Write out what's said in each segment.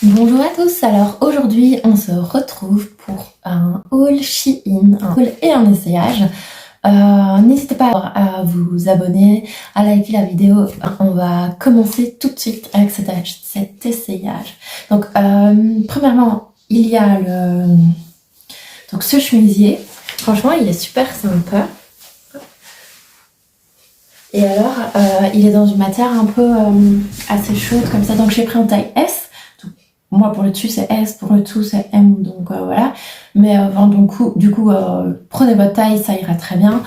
Bonjour à tous, alors aujourd'hui on se retrouve pour un haul Shein, un haul et un essayage. N'hésitez pas à vous abonner, à liker la vidéo. On va commencer tout de suite avec cet essayage. Donc premièrement il y a ce chemisier, franchement il est super sympa. Et alors il est dans une matière un peu assez chaude comme ça, donc j'ai pris en taille S. Moi, pour le dessus, c'est S, pour le dessous, c'est M, donc voilà. Mais du coup, prenez votre taille, ça ira très bien.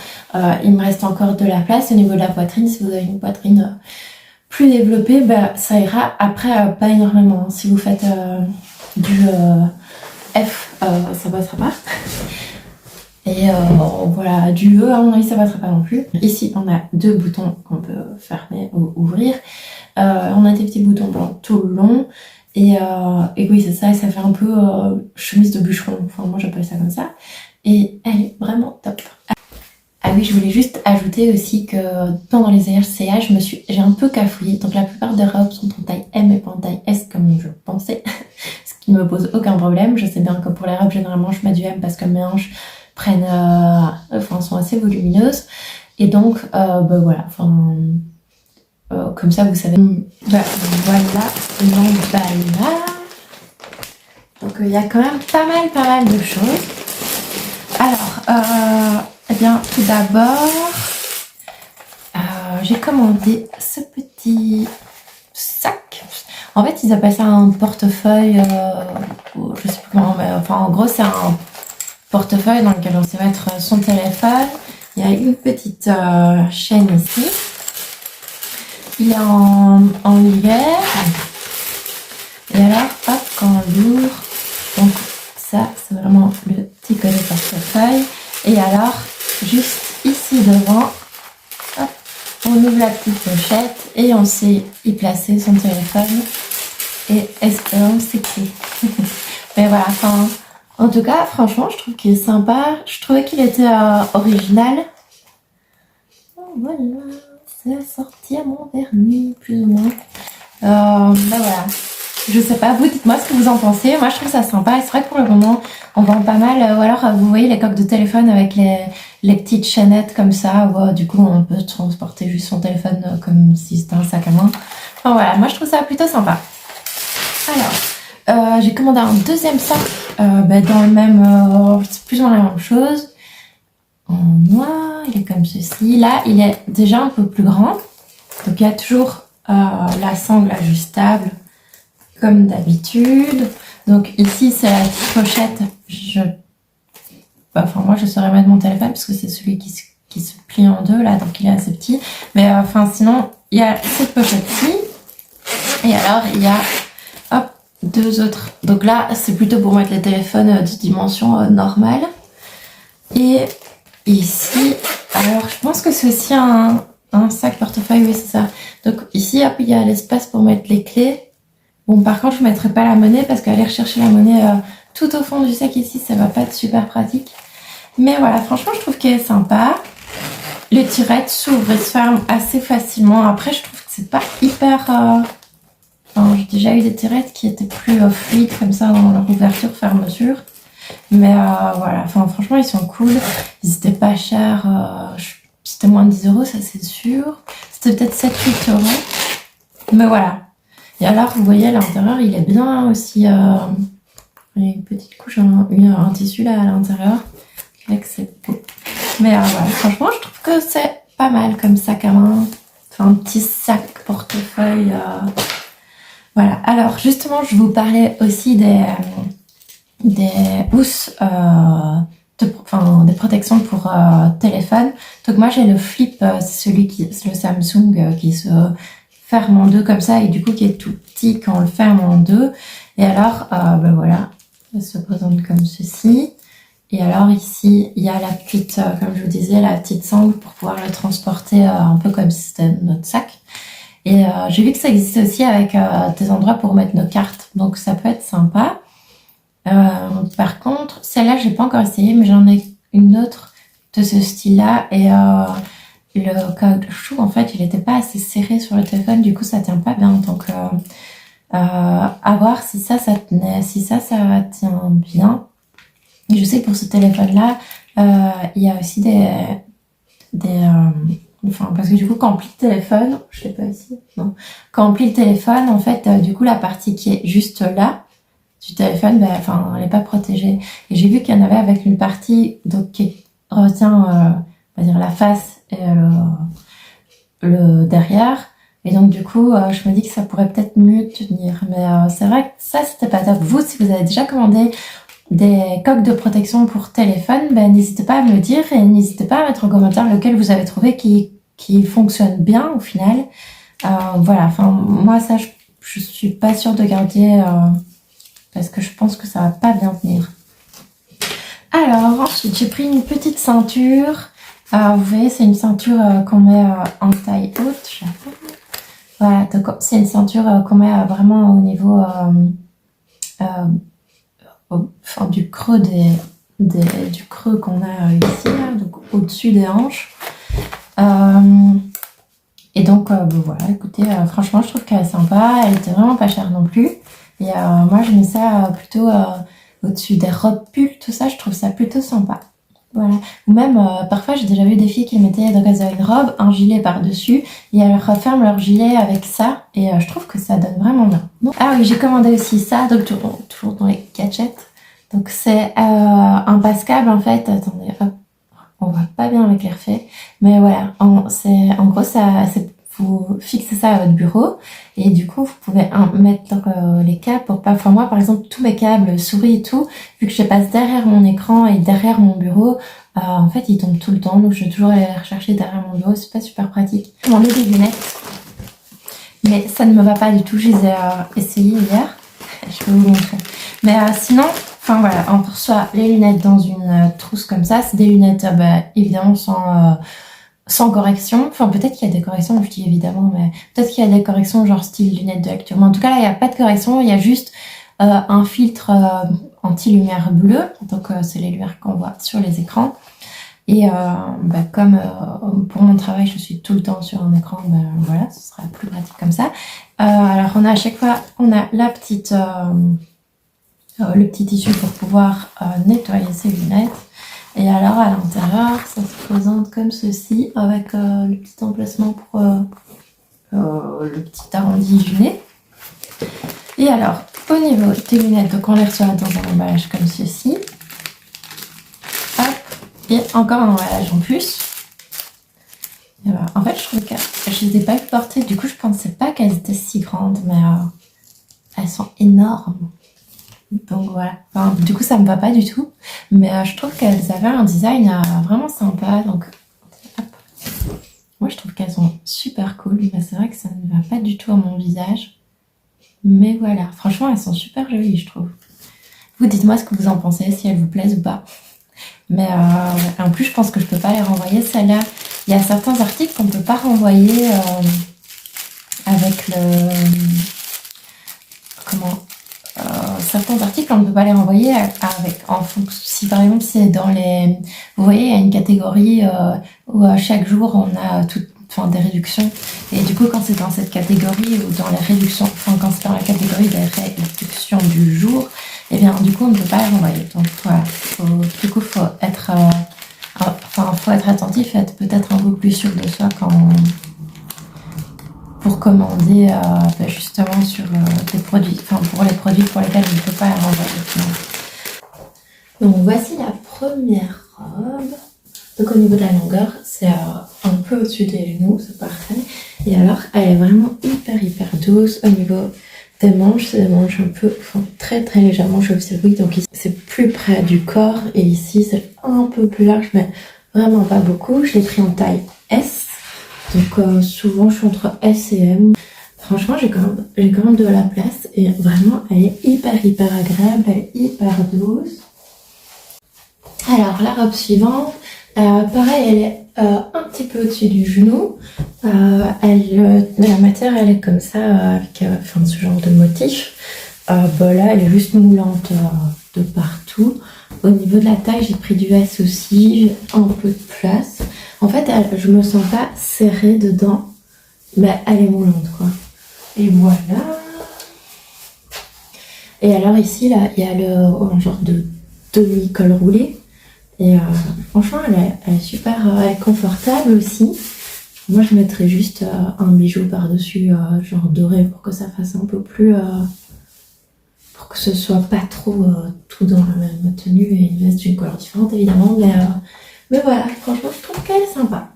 Il me reste encore de la place au niveau de la poitrine. Si vous avez une poitrine plus développée, ça ira. Après, pas énormément. Si vous faites du F, ça passera pas. Et voilà, du E, à mon avis, ça passera pas non plus. Ici, on a deux boutons qu'on peut fermer ou ouvrir. On a des petits boutons blancs tout le long. Et oui, c'est ça, et ça fait un peu chemise de bûcheron, enfin moi j'appelle ça comme ça. Et elle est vraiment top. Ah oui, je voulais juste ajouter aussi que pendant les essayages, j'ai un peu cafouillé. Donc la plupart des robes sont en taille M et pas en taille S comme je pensais. Ce qui ne me pose aucun problème. Je sais bien que pour les robes, généralement, je mets du M parce que mes hanches sont assez volumineuses. Et donc, voilà, comme ça vous savez. Voilà l'emballage. Donc il y a quand même pas mal de choses. Alors eh bien tout d'abord j'ai commandé ce petit sac. En fait ils appellent ça un portefeuille, je sais plus comment, mais enfin en gros c'est un portefeuille dans lequel on sait mettre son téléphone. Il y a une petite chaîne ici. Il est en hiver. Et alors, hop, quand on l'ouvre, donc ça, c'est vraiment le petit côté portefeuille. Et alors, juste ici devant, hop, on ouvre la petite pochette et on sait y placer son téléphone. Et espérons c'est clé. Mais voilà, enfin, en tout cas, franchement, je trouve qu'il est sympa. Je trouvais qu'il était original. Voilà. C'est sorti à mon vernis, plus ou moins. Voilà. Je sais pas, vous dites-moi ce que vous en pensez. Moi, je trouve ça sympa. Et c'est vrai que pour le moment, on vend pas mal. Ou alors, vous voyez les coques de téléphone avec les petites chaînettes comme ça. Où, du coup, on peut transporter juste son téléphone comme si c'était un sac à main. Enfin voilà, moi, je trouve ça plutôt sympa. Alors, j'ai commandé un deuxième sac dans le même... c'est plus ou moins la même chose. En noir, il est comme ceci. Là, il est déjà un peu plus grand. Donc, il y a toujours la sangle ajustable comme d'habitude. Donc, ici, c'est la petite pochette. Moi, je saurais mettre mon téléphone parce que c'est celui qui se plie en deux, là. Donc, il est assez petit. Mais sinon, il y a cette pochette-ci. Et alors, il y a deux autres. Donc là, c'est plutôt pour mettre les téléphones de dimension normale. Et ici, alors je pense que c'est aussi un sac portefeuille, oui c'est ça. Donc ici, hop, il y a l'espace pour mettre les clés. Bon, par contre, je ne mettrai pas la monnaie parce qu'aller rechercher la monnaie tout au fond du sac ici, ça va pas être super pratique. Mais voilà, franchement, je trouve qu'elle est sympa. Les tirettes s'ouvrent et se ferment assez facilement. Après, je trouve que c'est pas hyper... j'ai déjà eu des tirettes qui étaient plus fluides comme ça dans leur ouverture, fermeture. Mais voilà, franchement, ils sont cool. Ils étaient pas chers. C'était moins de 10 €, ça c'est sûr. C'était peut-être 7-8 €. Mais voilà. Et alors, vous voyez, à l'intérieur, il est bien aussi. Il y a une petite couche, un tissu là à l'intérieur. C'est beau. Mais voilà, franchement, je trouve que c'est pas mal comme sac à main. Enfin, un petit sac portefeuille. Voilà. Alors, justement, je vous parlais aussi des housses, des protections pour téléphone. Donc moi j'ai le flip, c'est le Samsung qui se ferme en deux comme ça et du coup qui est tout petit quand on le ferme en deux. Et alors voilà, ça se présente comme ceci. Et alors ici il y a la petite, comme je vous disais, la petite sangle pour pouvoir le transporter un peu comme si c'était notre sac. Et j'ai vu que ça existait aussi avec des endroits pour mettre nos cartes, donc ça peut être sympa. Par contre, celle-là, j'ai pas encore essayé, mais j'en ai une autre de ce style-là. Et le caoutchouc, en fait, il était pas assez serré sur le téléphone, du coup, ça tient pas bien. Donc, à voir si ça tenait, si ça tient bien. Et je sais que pour ce téléphone-là, il y a aussi enfin, parce que du coup, quand on plie le téléphone, je sais pas ici, non. Quand on plie le téléphone, en fait, du coup, la partie qui est juste là, du téléphone, enfin, elle n'est pas protégée. Et j'ai vu qu'il y en avait avec une partie, donc, qui retient, on va dire, la face et le derrière. Et donc, du coup, je me dis que ça pourrait peut-être mieux tenir. Mais c'est vrai que ça, c'était pas top. Vous, si vous avez déjà commandé des coques de protection pour téléphone, n'hésitez pas à me le dire et n'hésitez pas à mettre en commentaire lequel vous avez trouvé qui fonctionne bien au final. Voilà, enfin, moi, ça, je suis pas sûre de garder parce que je pense que ça va pas bien tenir. Alors, ensuite, j'ai pris une petite ceinture. Vous voyez, c'est une ceinture qu'on met en taille haute. Voilà, donc c'est une ceinture qu'on met vraiment au niveau enfin, du creux du creux qu'on a ici, là, donc au-dessus des hanches. Et donc, voilà, écoutez, franchement, je trouve qu'elle est sympa. Elle était vraiment pas chère non plus. Et moi, je mets ça plutôt au-dessus des robes pulls, tout ça. Je trouve ça plutôt sympa. Voilà. Ou même, parfois, j'ai déjà vu des filles qui mettaient, donc elles avaient une robe, un gilet par-dessus, et elles referment leur gilet avec ça. Et je trouve que ça donne vraiment bien. Bon. Ah oui, j'ai commandé aussi ça, donc toujours dans les gadgets. Donc, c'est un passe-câble, en fait. Attendez, hop. On voit pas bien avec les reflets, mais voilà, en gros, vous fixez ça à votre bureau et du coup, vous pouvez mettre les câbles pour pas. Enfin, moi, par exemple, tous mes câbles, souris et tout, vu que je les passe derrière mon écran et derrière mon bureau, en fait, ils tombent tout le temps, donc je vais toujours aller les rechercher derrière mon bureau. C'est pas super pratique. J'ai commandé des lunettes, mais ça ne me va pas du tout. Je les ai essayées hier. Je peux vous montrer. Mais sinon. Enfin voilà, on reçoit les lunettes dans une trousse comme ça. C'est des lunettes évidemment sans correction. Enfin peut-être qu'il y a des corrections, je dis évidemment, mais peut-être qu'il y a des corrections genre style lunettes de lecture. Mais en tout cas là, il n'y a pas de correction, il y a juste un filtre anti-lumière bleue. Donc c'est les lumières qu'on voit sur les écrans. Et comme pour mon travail, je suis tout le temps sur un écran, voilà, ce sera plus pratique comme ça. Alors on a à chaque fois, on a la petite... le petit tissu pour pouvoir nettoyer ses lunettes. Et alors à l'intérieur, ça se présente comme ceci avec le petit emplacement pour le petit arrondi du nez. Et alors, au niveau des lunettes, donc on les reçoit dans un emballage comme ceci. Hop, et encore un emballage en plus. Et voilà. En fait, je trouve que je les ai pas portées, du coup je pensais pas qu'elles étaient si grandes, mais elles sont énormes. Donc voilà, enfin, du coup ça me va pas du tout, mais je trouve qu'elles avaient un design vraiment sympa, donc hop. Moi je trouve qu'elles sont super cool, mais c'est vrai que ça ne va pas du tout à mon visage, mais voilà, franchement elles sont super jolies je trouve. Vous dites-moi ce que vous en pensez, si elles vous plaisent ou pas, mais en plus je pense que je peux pas les renvoyer, celles-là, il y a certains articles qu'on peut pas renvoyer avec le... certains articles on ne peut pas les renvoyer avec en fonction si par exemple c'est dans les, vous voyez il y a une catégorie où chaque jour on a des réductions et du coup quand c'est dans cette catégorie ou dans les réductions, enfin quand c'est dans la catégorie des réductions du jour, et bien du coup on ne peut pas les renvoyer. Donc voilà, du coup faut être faut être attentif et être peut-être un peu plus sûr de soi quand pour commander justement sur des produits, pour les produits pour lesquels je ne peux pas les renvoyer. Donc voici la première robe. Donc au niveau de la longueur, c'est un peu au-dessus des genoux, c'est parfait. Et alors, elle est vraiment hyper douce. Au niveau des manches, c'est des manches un peu, très légèrement chauve-circuit. Donc ici, c'est plus près du corps. Et ici, c'est un peu plus large, mais vraiment pas beaucoup. Je l'ai pris en taille S. Donc souvent je suis entre S et M. Franchement j'ai quand même de la place et vraiment elle est hyper agréable, elle est hyper douce. Alors la robe suivante, pareil elle est un petit peu au-dessus du genou. La matière elle est comme ça avec ce genre de motif. Là elle est juste moulante de partout. Au niveau de la taille j'ai pris du S aussi, j'ai un peu de place. En fait, je me sens pas serrée dedans, mais elle est moulante, quoi. Et voilà. Et alors ici, là, il y a un genre de demi-col roulé. Et franchement, elle est super elle est confortable aussi. Moi, je mettrais juste un bijou par-dessus, genre doré, pour que ça fasse un peu plus... pour que ce soit pas trop tout dans la même tenue et une veste d'une couleur différente, évidemment. Mais voilà, franchement, je trouve qu'elle est sympa.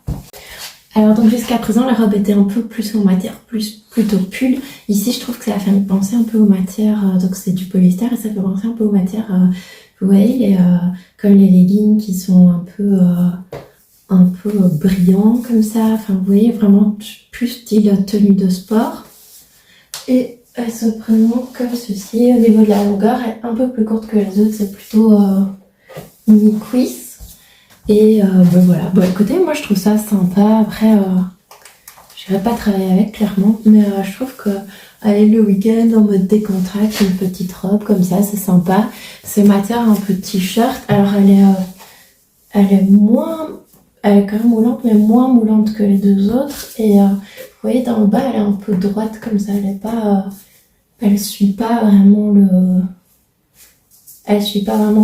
Alors donc jusqu'à présent, la robe était un peu plus en matière, plutôt pull. Ici, je trouve que ça a fait penser un peu aux matières, donc c'est du polyester et ça fait penser un peu aux matières, vous voyez, comme les leggings qui sont un peu brillants comme ça. Enfin, vous voyez, vraiment plus style tenue de sport. Et elle se présente comme ceci. Au niveau de la longueur, elle est un peu plus courte que les autres, c'est plutôt mini-cuisse. Et ben voilà, bon écoutez, moi je trouve ça sympa. Après, je n'irai pas travailler avec clairement, mais je trouve que aller le week-end en mode décontracte, une petite robe comme ça, c'est sympa. C'est matière un peu t-shirt. Alors elle est quand même moulante, mais moins moulante que les deux autres. Et vous voyez, dans le bas, elle est un peu droite comme ça. Elle suit pas vraiment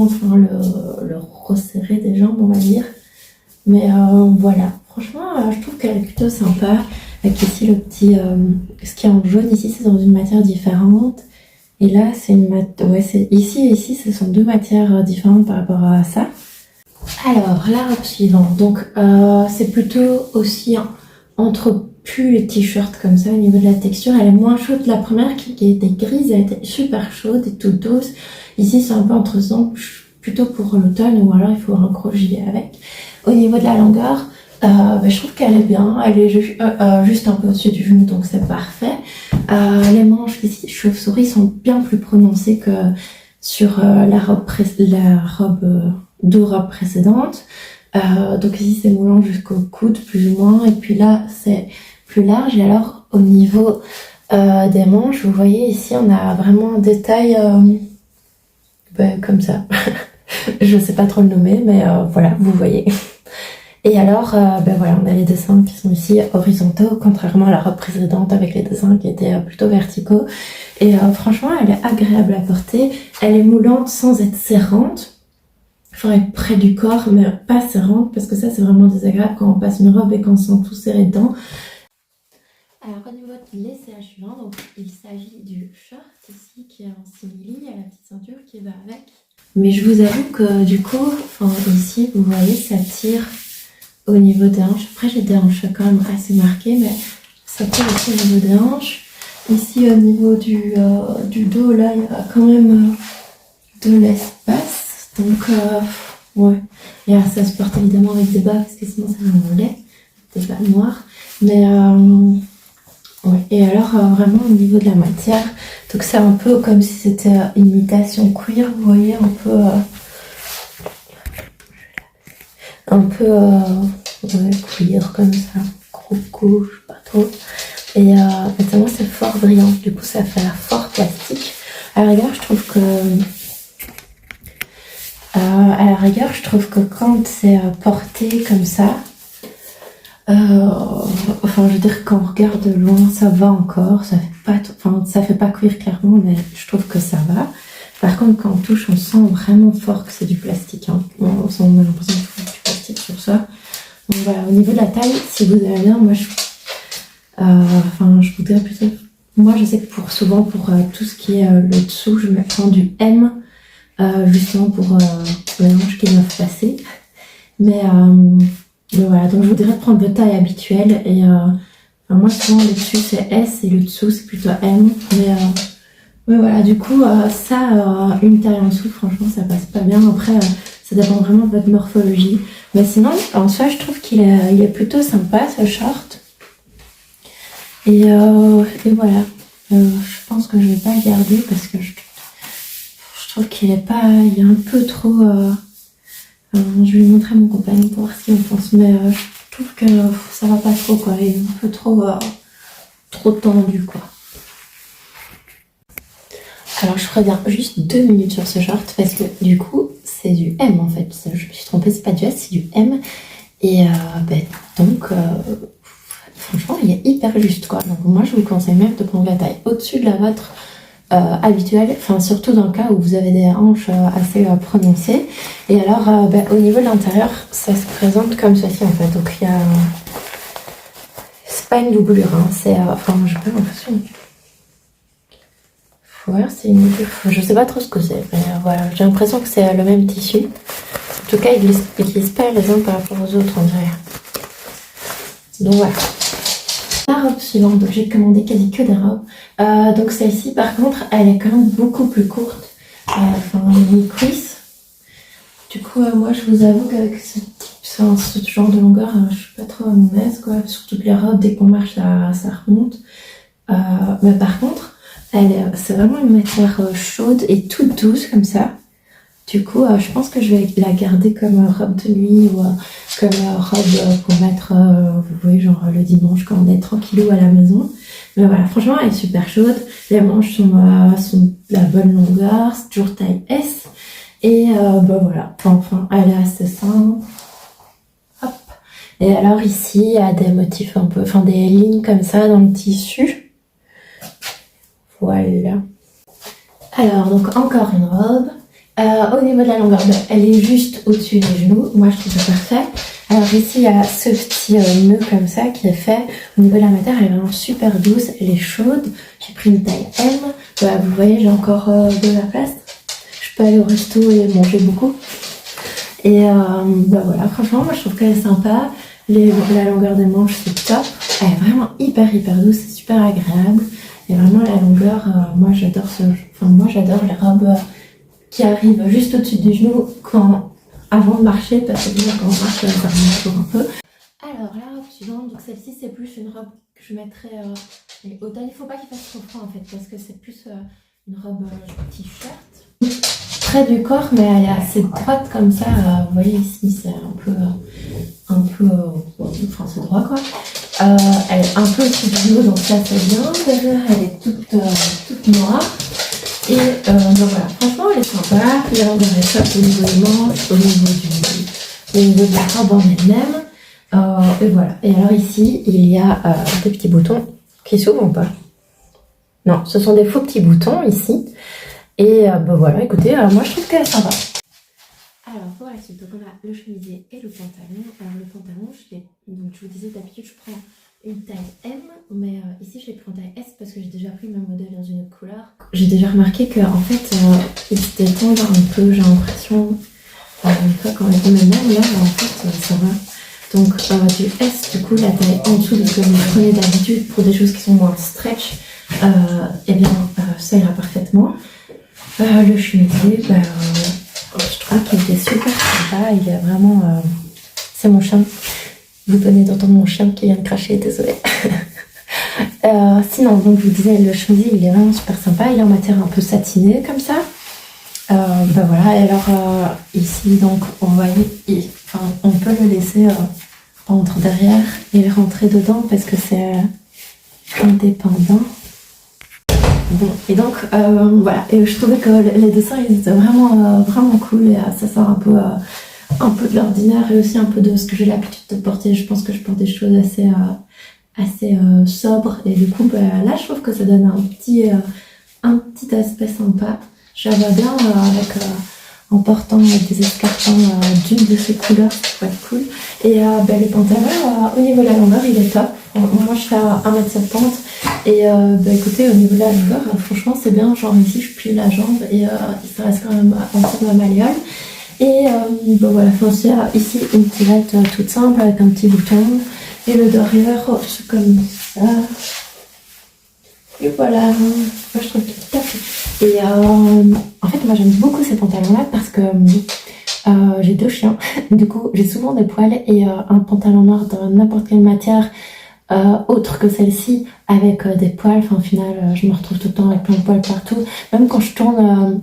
enfin, le resserré des jambes, on va dire. Mais voilà, franchement, je trouve qu'elle est plutôt sympa. Avec ici le petit... ce qui est en jaune, ici, c'est dans une matière différente. Et là, c'est une matière... Ouais, ici et ici, ce sont deux matières différentes par rapport à ça. Alors, la robe suivante. Donc, c'est plutôt aussi entre pull et t-shirt comme ça au niveau de la texture. Elle est moins chaude. La première qui était grise, elle était super chaude et toute douce. Ici, c'est un peu entre temps, plutôt pour l'automne ou alors il faut un gros gilet avec. Au niveau de la longueur, je trouve qu'elle est bien. Elle est juste un peu au-dessus du genou, donc c'est parfait. Les manches ici, chauve-souris, sont bien plus prononcées que sur deux robes précédentes. Donc ici, c'est moulant jusqu'au coude, plus ou moins. Et puis là, c'est plus large. Et alors, au niveau des manches, vous voyez ici, on a vraiment un détail comme ça. Je sais pas trop le nommer, mais voilà, vous voyez. Et alors, voilà, on a les dessins qui sont ici horizontaux, contrairement à la robe précédente avec les dessins qui étaient plutôt verticaux. Et franchement, elle est agréable à porter. Elle est moulante sans être serrante. Il faut être près du corps, mais pas serrante, parce que ça, c'est vraiment désagréable quand on passe une robe et qu'on se sent tout serré dedans. Alors, au niveau de l'essayage suivant, donc, il s'agit du short ici, qui est en simili. Il y a la petite ceinture qui va avec. Mais je vous avoue que du coup, ici, vous voyez, ça tire au niveau des hanches. Après, j'ai des hanches quand même assez marquées, mais ça tire aussi au niveau des hanches. Ici, au niveau du dos, là, il y a quand même de l'espace. Donc, ouais. Et alors, ça se porte évidemment avec des bas, parce que sinon, ça m'enlève. Des bas noirs. Mais, ouais. Et alors, vraiment, au niveau de la matière, donc c'est un peu comme si c'était une imitation cuir, vous voyez, ouais, cuir comme ça, croco, je sais pas trop. Et notamment c'est fort brillant, du coup ça fait fort plastique. À la rigueur, je trouve que quand c'est porté comme ça, je veux dire, quand on regarde de loin, ça va encore, ça fait pas cuir clairement, mais je trouve que ça va. Par contre, quand on touche, on sent vraiment fort que c'est du plastique, hein. On a l'impression que c'est du plastique sur ça. Donc voilà, au niveau de la taille, si vous avez bien, moi je voudrais plutôt... Moi je sais que pour tout ce qui est le dessous, je me prends du M, justement pour les manches qui doivent passer. Mais voilà, donc je voudrais prendre de taille habituelle. Et moi souvent le dessus c'est S et le dessous c'est plutôt M. Mais voilà, du coup, une taille en dessous, franchement, ça passe pas bien. Après, ça dépend vraiment de votre morphologie. Mais sinon, en soi, je trouve qu'il est plutôt sympa, ce short. Et voilà. Je pense que je vais pas le garder parce que je trouve qu'il est un peu trop... je vais le montrer à mon compagnon pour voir ce qu'il en pense. Mais je trouve que ça va pas trop, quoi. Il est un peu trop tendu, quoi. Alors je reviens juste 2 minutes sur ce short parce que du coup c'est du M en fait. Je me suis trompée, c'est pas du S, c'est du M. Et donc franchement il est hyper juste quoi. Donc moi je vous conseille même de prendre la taille au-dessus de la vôtre habituel, enfin surtout dans le cas où vous avez des hanches assez prononcées. Et alors au niveau de l'intérieur, ça se présente comme ceci en fait. Donc il y a, c'est pas une doublure, hein, c'est enfin j'ai pas l'impression. Ouais, c'est une doublure. Je sais pas trop ce que c'est, mais voilà, j'ai l'impression que c'est le même tissu. En tout cas, il glisse pas les uns par rapport aux autres, on dirait. Donc voilà. La robe suivante, donc j'ai commandé quasi que des robes. Donc celle-ci, par contre, elle est quand même beaucoup plus courte. Enfin, mi-cuisse. Du coup, moi, je vous avoue qu'avec ce genre de longueur, je suis pas trop à mon aise, quoi. Surtout que les robes, dès qu'on marche, ça remonte. Mais par contre, c'est vraiment une matière chaude et toute douce comme ça. Du coup, je pense que je vais la garder comme robe de nuit ou comme robe pour mettre, vous voyez, genre le dimanche quand on est tranquillou à la maison. Mais voilà, franchement, elle est super chaude. Les manches sont de la bonne longueur, c'est toujours taille S. Et voilà, enfin, elle est assez simple. Hop. Et alors ici, il y a des motifs un peu, enfin des lignes comme ça dans le tissu. Voilà. Alors, donc encore une robe. Au niveau de la longueur, elle est juste au-dessus des genoux. Moi, je trouve ça parfait. Alors ici, il y a ce petit nœud comme ça qui est fait. Au niveau de la matière, elle est vraiment super douce. Elle est chaude. J'ai pris une taille M. Vous voyez, j'ai encore de la place. Je peux aller au resto et manger beaucoup. Et voilà, franchement, moi, je trouve qu'elle est sympa. La longueur des manches, c'est top. Elle est vraiment hyper douce. C'est super agréable. Et vraiment, la longueur, moi, j'adore les robes qui arrive juste au-dessus du genou avant de marcher, parce que déjà quand on marche, ça remonte toujours un peu. Alors la robe suivante, donc celle-ci c'est plus une robe que je mettrais au taille. Il faut pas qu'il fasse trop froid en fait, parce que c'est plus une robe t-shirt. Près du corps, mais elle est assez droite comme ça. Vous voyez ici c'est un peu enfin c'est droit quoi. Elle est un peu au-dessus du genou, donc ça c'est bien. Derrière elle est toute noire. Et voilà, franchement elle est sympa, il y a des réchauffe au niveau des manches, au niveau de la robe en elle-même. Et voilà, et alors ici il y a des petits boutons qui s'ouvrent ou pas? Non, ce sont des faux petits boutons ici. Et voilà, écoutez, moi je trouve qu'elle est sympa. Alors pour la suite, donc on a le chemisier et le pantalon. Alors le pantalon, donc je vous disais d'habitude je prends une taille M, mais ici je l'ai pris en taille S parce que j'ai déjà pris le même modèle dans une autre couleur. J'ai déjà remarqué qu'en fait il se détend un peu, j'ai l'impression, une fois quand on est même là en fait ça va. Donc du S, du coup la taille en dessous de ce que vous prenez d'habitude pour des choses qui sont moins stretch, et bien ça ira parfaitement. Le chemisier, je trouve qu'il était super sympa, il est vraiment... c'est mon chien. Vous venez d'entendre mon chien qui vient de cracher, désolé. Sinon, donc je vous disais, le chemisier, il est vraiment super sympa. Il est en matière un peu satinée, comme ça. Voilà, et alors ici, donc, on peut le laisser entre derrière et rentrer dedans parce que c'est indépendant. Bon, et donc voilà, et je trouvais que les dessins ils étaient vraiment cool et ça sort un peu de l'ordinaire et aussi un peu de ce que j'ai l'habitude de porter. Je pense que je porte des choses assez sobres et du coup là je trouve que ça donne un petit aspect sympa. Je la vois bien en portant des escarpins d'une de ces couleurs, ça pourrait être cool. Et les pantalons, au niveau de la longueur, il est top. Moi je fais 1m70 et écoutez, au niveau de la longueur, franchement c'est bien. Genre ici je plie la jambe et ça reste quand même en dessous de ma malléole. Et voilà, c'est ici une tirette toute simple avec un petit bouton. Et le derrière, c'est comme ça. Et voilà, moi je trouve qu'il est top. Et en fait, moi j'aime beaucoup ces pantalons-là parce que j'ai 2 chiens. Du coup, j'ai souvent des poils et un pantalon noir dans n'importe quelle matière autre que celle-ci avec des poils. Enfin, au final, je me retrouve tout le temps avec plein de poils partout. Même quand je tourne,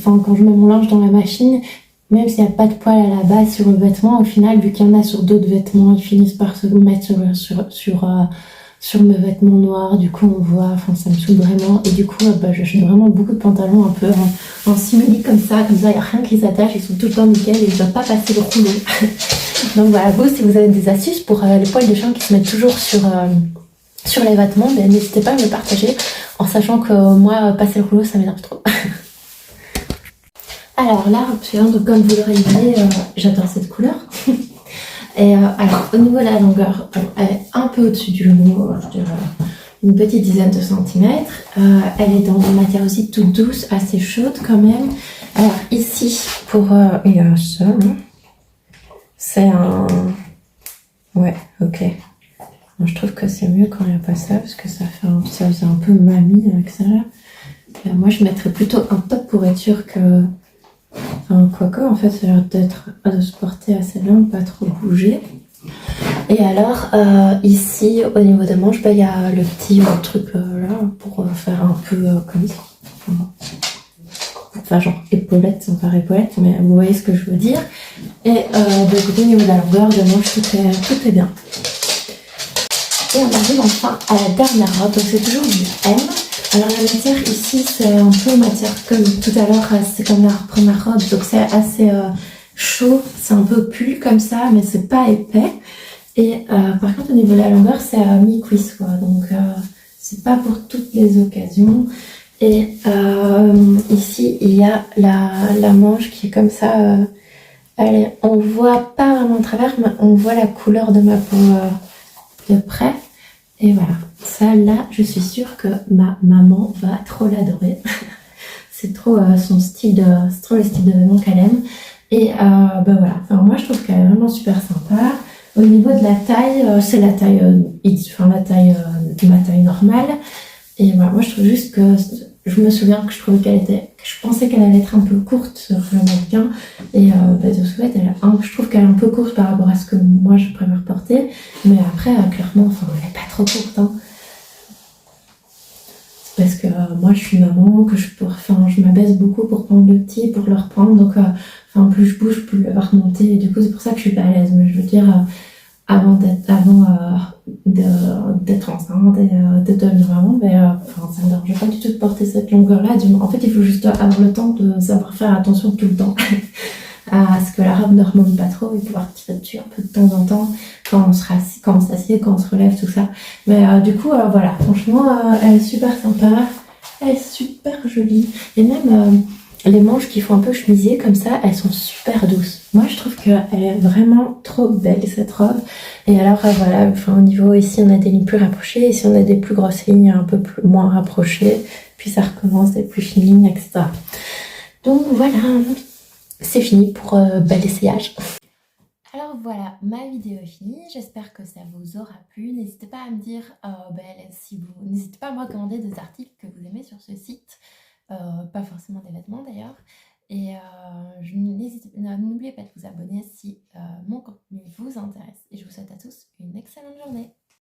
quand je mets mon linge dans la machine, même s'il n'y a pas de poils à la base sur le vêtement, au final, vu qu'il y en a sur d'autres vêtements, ils finissent par se mettre sur mes vêtements noirs. Du coup, on voit, ça me saoule vraiment. Et du coup, j'achète vraiment beaucoup de pantalons un peu en simili comme ça, il n'y a rien qui s'attache, ils sont tout le temps nickel et ils ne doivent pas passer le rouleau. Donc voilà, vous, si vous avez des astuces pour les poils de chien qui se mettent toujours sur les vêtements, n'hésitez pas à me le partager. en sachant que moi, passer le rouleau, ça m'énerve trop. Alors là, comme vous l'aurez dit, j'adore cette couleur. Et alors, au niveau de la longueur, elle est un peu au-dessus du genou, je dirais une petite dizaine de centimètres. Elle est dans une matière aussi toute douce, assez chaude quand même. Alors ici, pour... il y a ça, hein. C'est un... Ouais, ok. Moi, je trouve que c'est mieux quand il n'y a pas ça, parce que ça faisait un peu mamie avec ça là. Et moi, je mettrais plutôt un top pour être sûre que... Enfin, quoique, en fait, ça a l'air de se porter assez bien, pas trop bouger. Et alors, ici, au niveau des manches, il y a le petit truc là, pour faire un peu comme ça. Enfin, genre épaulette, sans faire épaulette, mais vous voyez ce que je veux dire. Et donc, au niveau de la longueur de manche, tout est bien. Et on arrive enfin à la dernière robe, donc c'est toujours du M. Alors la matière ici, c'est un peu matière comme tout à l'heure, c'est comme la première robe, donc c'est assez chaud, c'est un peu pull comme ça, mais c'est pas épais. Et par contre, au niveau de la longueur, c'est à mi-cuisse, quoi. Donc, c'est pas pour toutes les occasions. Et ici, il y a la manche qui est comme ça. On voit pas vraiment le travers, mais on voit la couleur de ma peau de près. Et voilà. Ça, là, je suis sûre que ma maman va trop l'adorer. C'est trop son style c'est trop le style de vêtements qu'elle aime. Et bah voilà. Enfin, moi, je trouve qu'elle est vraiment super sympa. Au niveau de la taille, c'est la taille, ma taille normale. Et voilà, moi je trouve juste que, je me souviens que je pensais qu'elle allait être un peu courte sur le mannequin. Et bah, de ce fait, je trouve qu'elle est un peu courte par rapport à ce que moi je préfère porter. Mais après, clairement, enfin, elle est pas trop courte, hein. Parce que moi je suis maman, je m'abaisse beaucoup pour prendre le petit, pour le reprendre. Donc, plus je bouge, plus elle va remonter. Et du coup, c'est pour ça que je suis pas à l'aise. Mais je veux dire, avant d'être enceinte et de devenir maman, mais ça me dérange pas du tout de porter cette longueur-là. En fait, il faut juste avoir le temps de savoir faire attention tout le temps à ce que la robe ne remonte pas trop et pouvoir tirer dessus un peu de temps en temps quand on sera assis, quand on s'assied, quand on se relève, tout ça. Mais du coup, voilà, franchement, elle est super sympa, elle est super jolie. Et même les manches qui font un peu chemisier comme ça, elles sont super douces. Moi, je trouve qu'elle est vraiment trop belle, cette robe. Et alors, voilà, au niveau ici, on a des lignes plus rapprochées. Ici, on a des plus grosses lignes un peu moins rapprochées. Puis ça recommence, des plus fines lignes, etc. Donc voilà, c'est fini pour l'essayage. Alors voilà, ma vidéo est finie, j'espère que ça vous aura plu. N'hésitez pas à me dire, n'hésitez pas à me recommander des articles que vous aimez sur ce site, pas forcément des vêtements d'ailleurs. Et n'oubliez pas de vous abonner si mon contenu vous intéresse. Et je vous souhaite à tous une excellente journée.